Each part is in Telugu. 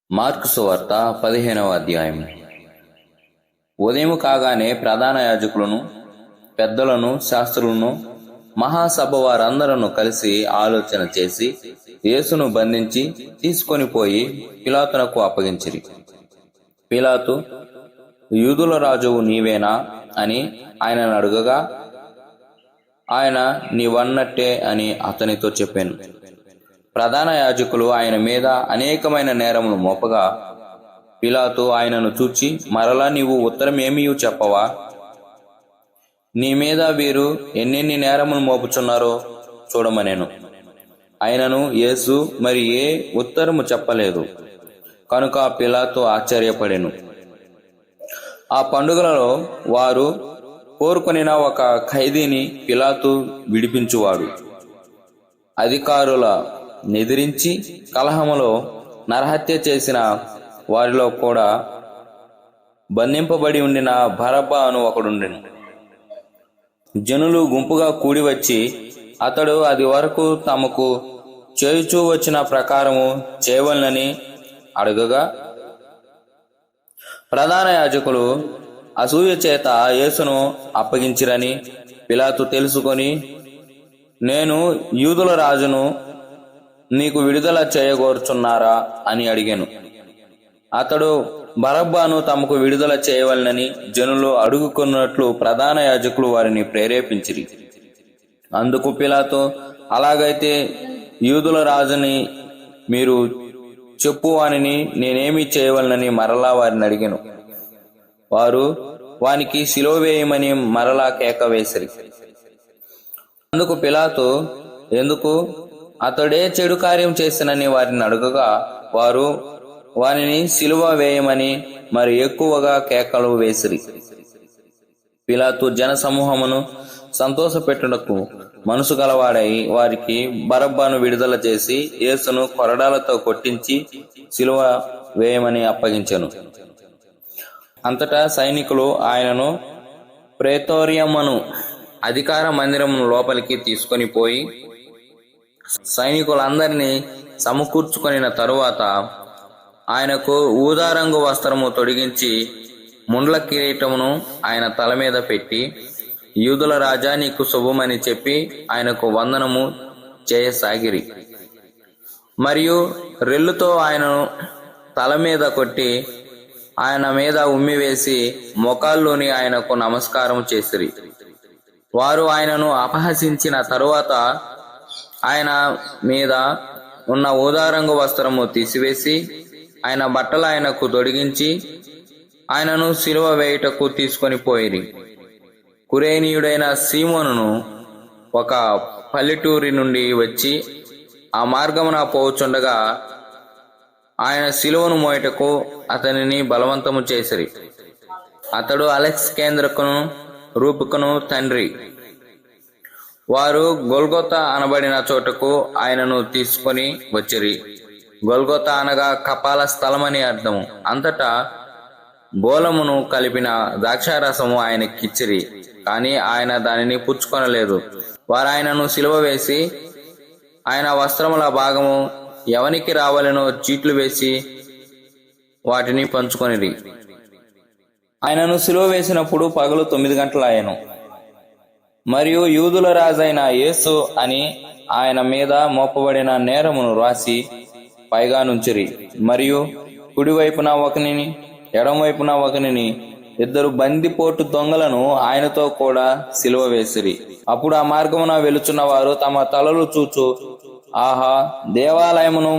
మార్కు సువార్త 15వ అధ్యాయం. ఉదయం కాగానే ప్రధాన యాజకులను, పెద్దలను, శాస్త్రులను, మహాసభ వారందరూ కలిసి ఆలోచన చేసి యేసును బంధించి తీసుకొని పోయి పిలాతునకు అప్పగించిరి. పిలాతు, యూదుల రాజువు నీవేనా అని ఆయనను అడుగగా, ఆయన నీవన్నట్టే అని అతనితో చెప్పాను. ప్రధాన యాజకులు ఆయన మీద అనేకమైన నేరములు మోపగా, పిలాతు ఆయనను చూచి, మరలా నీవు ఉత్తరం ఏమీ చెప్పవా? నీ మీద వీరు ఎన్నెన్ని నేరములు మోపుచున్నారో చూడమనెను. ఆయనను యేసు మరి ఏ ఉత్తరము చెప్పలేదు కనుక పిలాతు ఆశ్చర్యపడెను. ఆ పండుగలలో వారు కోరుకొనిన ఒక ఖైదీని పిలాతు విడిపించువాడు. అధికారుల నిద్రించి కలహములో నరహత్య చేసిన వారిలో కూడా బంధింపబడి ఉండిన బరబ్బా అను ఒకడుండెను. జనులు గుంపుగా కూడి వచ్చి అతడు అది వరకు తమకు చేయుచూ వచ్చిన ప్రకారము చేయవలనని అడగగా, ప్రధాన యాజకులు అసూయ చేత యేసును అప్పగించిరని పిలాతు తెలుసుకొని, నేను యూదుల రాజును, నీకు విడుదల చేయగోరుచున్నారా అని అడిగాను. అతడు బరబ్బాను తమకు విడుదల చేయవలనని జనులు అడుగుకున్నట్లు ప్రధాన యాజకులు వారిని ప్రేరేపించిరి. అందుకు పిలాతు, అలాగైతే యూదుల రాజుని మీరు చెప్పువానిని నేనేమి చేయవలనని మరలా వారిని అడిగాను. వారు వానికి శిలువ వేయమని మరలా కేక వేసిరి. అందుకు పిలాతు, ఎందుకు అతడే చెడు కార్యం చేసినని వారిని అడగగా, వారు వానిని శిలువ వేయమని మరి ఎక్కువగా కేకలు వేసిరి. పిలాతు జన సమూహమును సంతోషపెట్టుటకు మనసు గలవాడై వారికి బరబ్బాను విడుదల చేసి యేసును కొరడాలతో కొట్టించి శిలువ వేయమని అప్పగించెను. అంతటా సైనికులు ఆయనను ప్రేతోరియమను అధికార మందిరము లోపలికి తీసుకొని పోయి సైనికులందరినీ సమకూర్చుకొనిన తరువాత ఆయనకు ఊదారంగు వస్త్రము తొడిగించి ముండ్ల కిరీటమును ఆయన తల మీద పెట్టి, యూదుల రాజా నీకు శుభమని చెప్పి ఆయనకు వందనము చేయసాగిరి. మరియు రెల్లుతో ఆయనను తల మీద కొట్టి ఆయన మీద ఉమ్మివేసి మోకాల్లోని ఆయనకు నమస్కారం చేసిరి. వారు ఆయనను అపహసించిన తరువాత ఆయన మీద ఉన్న ఊదారంగు వస్త్రము తీసివేసి ఆయన బట్టలు ఆయనకు తొడిగించి ఆయనను శిలువ వేయుటకు తీసుకొని పోయిరి. కురేనీయుడైన సీమోనును ఒక పల్లెటూరి నుండి వచ్చి ఆ మార్గమున పోవుచుండగా ఆయన శిలువను మోయుటకు అతనిని బలవంతము చేసిరి. అతడు అలెక్సేంద్రుకును రూపుకును తండ్రి. వారు గొల్గొతా అనబడిన చోటకు ఆయనను తీసుకొని వచ్చిరి. గొల్గొతా అనగా కపాల స్థలమని అర్థము. అంతటా బోలమును కలిపిన ద్రాక్షారసము ఆయనకిచ్చిరి, కాని ఆయన దానిని పుచ్చుకొనలేదు. వారు ఆయనను సిలువ వేసి ఆయన వస్త్రముల భాగము ఎవనికి రావాలనో చీట్లు వేసి వాటిని పంచుకొనిరి. ఆయనను సిలువ వేసినప్పుడు పగలు 9 గంటలాయెను. మరియు యూదుల రాజైన యేసు అని ఆయన మీద మోపబడిన నేరమును రాసి పైగా నుంచిరి. మరియు కుడివైపున ఒకనిని, ఎడమవైపున ఒకనిని, 2 బందిపోటు దొంగలను ఆయనతో కూడా సిలువ వేసిరి. అప్పుడు ఆ మార్గమున వెలుచున్న వారు తమ తలలు చూచు, ఆహా, దేవాలయమును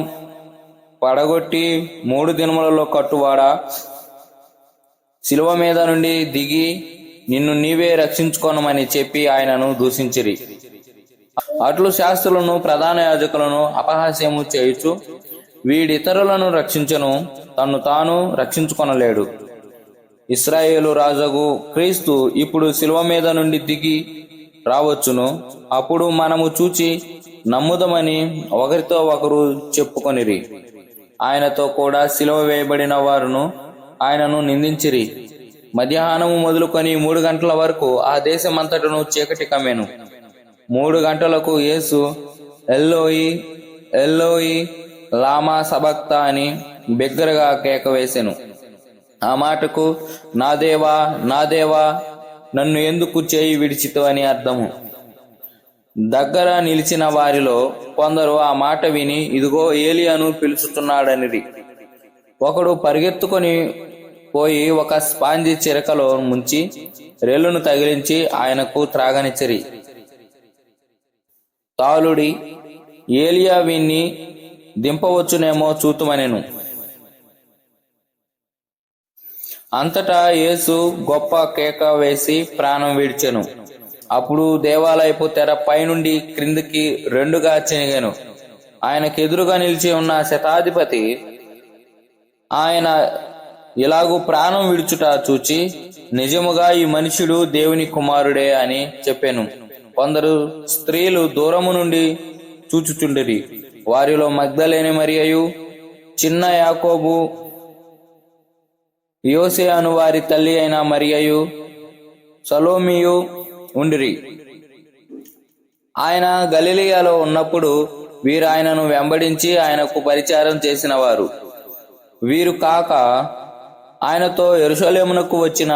పడగొట్టి 3 దినములలో కట్టువాడా, సిలువ మీద నుండి దిగి నిన్ను నీవే రక్షించుకోనమని చెప్పి ఆయనను దూషించిరి. అట్లు శాస్త్రులను ప్రధాన యాజకులను అపహాస్యము చేయుచు, వీడితరులను రక్షించను, తన్ను తాను రక్షించుకొనలేడు. ఇశ్రాయేలు రాజగు క్రీస్తు ఇప్పుడు శిలువ మీద నుండి దిగి రావచ్చును. అప్పుడు మనము చూచి నమ్ముదమని ఒకరితో ఒకరు చెప్పుకొనిరి. ఆయనతో కూడా శిలువ వేయబడిన వారును ఆయనను నిందించిరి. మధ్యాహ్నము మొదలుకొని 3 గంటల వరకు ఆ దేశమంతటను చీకటి కమ్మెను. 3 గంటలకు యేసు ఎల్లోయి ఎల్లోయి లామా సబక్తా అని బిగ్గరగా కేక వేసెను. ఆ మాటకు నా దేవా, నా దేవా, నన్ను ఎందుకు చేయి విడిచితివి అని అర్థము. దగ్గర నిలిచిన వారిలో కొందరు ఆ మాట విని, ఇదిగో ఏలియాను పిలుచుతున్నాడనిరి. ఒకడు పరిగెత్తుకొని పోయి ఒక స్పాంజి చిరకలో ముంచి రెల్లును తగిలించి ఆయనకు త్రాగనిచ్చిరి. తాలుడి, ఏలియా వీణ్ణి దింపవచ్చునేమో చూతుమనెను. అంతటా యేసు గొప్ప కేక వేసి ప్రాణం విడిచెను. అప్పుడు దేవాలయపు తెర పైనుండి క్రిందికి రెండుగా చినిగెను. ఆయనకెదురుగా నిలిచి ఉన్న శతాధిపతి ఆయన ఇలాగూ ప్రాణం విడుచుట చూచి, నిజముగా ఈ మనుష్యుడు దేవుని కుమారుడే అని చెప్పెను. కొందరు స్త్రీలు దూరము నుండి చూచుచుండిరి. వారిలో మగ్దలేని మరియయు, చిన్న యాకోబు, యోసే అను వారి తల్లి అయిన మరియయు, సలోమియు ఉండిరి. ఆయన గలిలియాలో ఉన్నప్పుడు వీరు ఆయనను వెంబడించి ఆయనకు పరిచారం చేసిన వారు. వీరు కాక ఆయనతో యెరూషలేమునకు వచ్చిన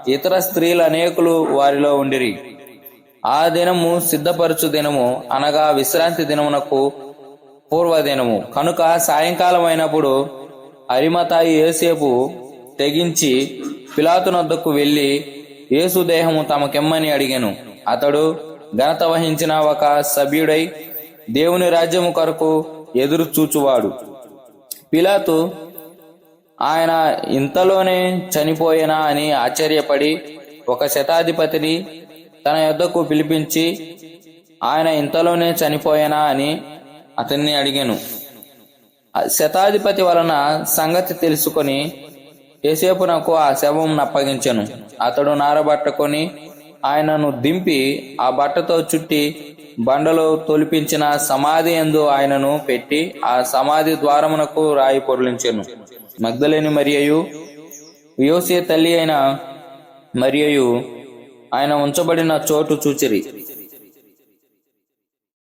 ఇతర స్త్రీలు అనేకులు వారిలో ఉండిరి. ఆ దినము సిద్ధపరచు దినము, అనగా విశ్రాంతి దినమునకు పూర్వదినము కనుక సాయంకాలం అయినప్పుడు అరిమతాయి యోసేపు తెగించి పిలాతునొద్దకు వెళ్లి యేసు దేహము తమకెమ్మని అడిగెను. అతడు ఘనత వహించిన ఒక సభ్యుడై దేవుని రాజ్యము కొరకు ఎదురు చూచువాడు. పిలాతు ఆయన ఇంతలోనే చనిపోయేనా అని ఆశ్చర్యపడి ఒక శతాధిపతిని తన యొద్దకు పిలిపించి, ఆయన ఇంతలోనే చనిపోయేనా అని అతన్ని అడిగాను. శతాధిపతి వలన సంగతి తెలుసుకొని యోసేపునకు ఆ శవం అప్పగించెను. అతడు నారబట్టకొని ఆయనను దింపి ఆ బట్టతో చుట్టి బండలో తొలిపించిన సమాధి యందు ఆయనను పెట్టి ఆ సమాధి ద్వారమునకు రాయి పొర్లించెను. మగ్దలేని మరియయు, యోసే తల్లి అయిన మరియయు ఆయన ఉంచబడిన చోటు చూచిరి.